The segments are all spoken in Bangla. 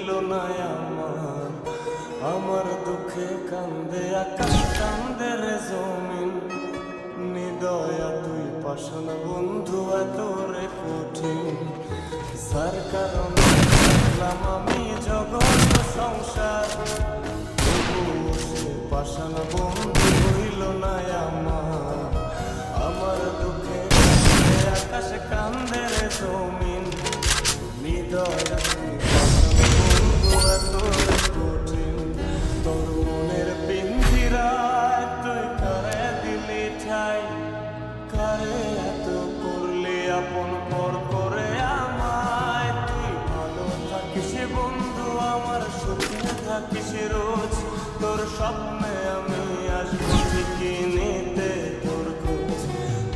হইল না আমার। আমার দুঃখে কান্দে আকাশ, কান্দে রে জমিন। নিদয়া তুই পাষাণ বন্ধু, এত রে কঠিন। যার কারণে দেখলাম আমি জগৎ সংসার, তবুও সে পাষাণ বন্ধু হইল না আমার। আমার দুঃখে কান্দে আকাশ, কান্দে রে জমিন। নিদয়া তুই পাষাণ বন্ধু, এত রে কঠিন। তোর মনের পিঞ্জিরায় তুই কারে দিলি ঠাই, কারে এত করলি আপন পর করে আমায়। তুই ভালো থাকিস বন্ধু, আমার সুখে থাকিস রোজ। তোর স্বপ্নে আমি আসবো ঠিকই নিতে তোর খোঁজ।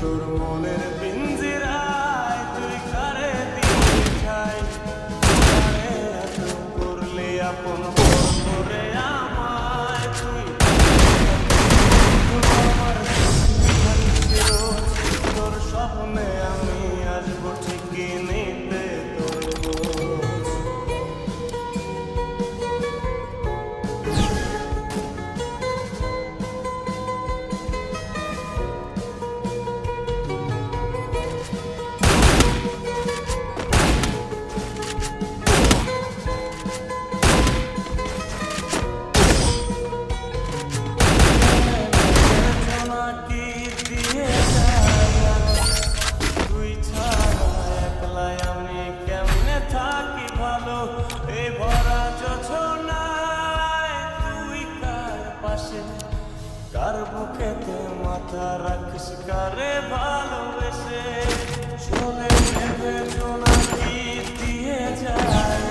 তোর মনের পিঞ্জিরায় তুই কারে দিলি ঠাই, কারে এত করলি আপন পর করে আমায়। তুই আমার সুখে থাকিস রোজ। তোর স্বপ্নে আমি আসবো ঠিকই নিতে তোর খোঁজ। জোনাকি দিয়ে যায়, তুই ছাড়া একলাই আমি কেমনে থাকি ভালো। এই ভরা যোছনায় তুই কার পাশে, কার বুকেতে মাথা রাখিস, কারে ভালোবেসে। চলে গেলে জোনাকি দিয়ে যায়,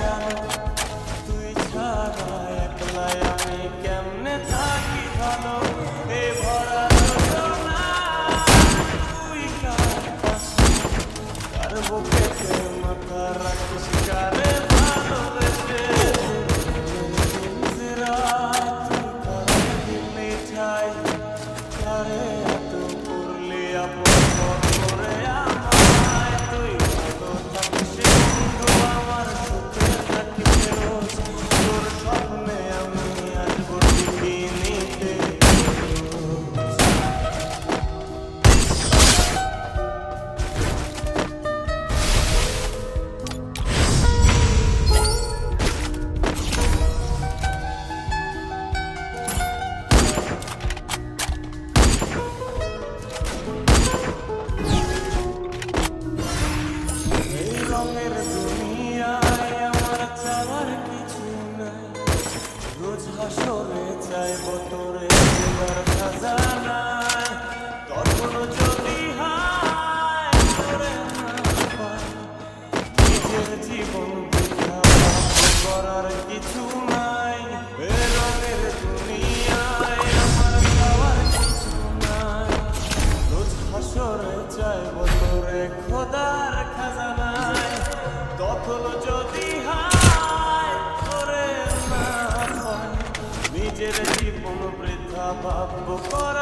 তুই ছাড়া একলাই আমি কেমনে থাকি ভালো। এ ভরা যোছনায় তুই কার পাশে, কার বুকেতে মাথা রাখিস, কারে ভালোবেসে। পিঞ্জিরায় তুই কারে দিলি ঠাই, কারে এত করলি আপন পর করে আমায়। তুই ভালো থাকিস বন্ধু, আমার সুখে থাকিস রোজ। তোর স্বপ্নে আমি আসবো ঠিকই নিতে রোজ। এই রঙের দুনিয়ায় আমার চাওয়ার কিছু নাই। রোজ হাসরে চাইব তোরে দেবার খাজানায়। তখন যদি হায় তোরে না পাই, নিজের জীবন বৃথা করার কিছু নাই। এ রঙের দুনিয়ায় আমার চাওয়ার কিছু নাই। রোজ হাসরে চাইব তোরে খোদার খাজানায়। তখন যদি হায় তোরে না পাই, নিজের জীবন বৃথা ভাবব করা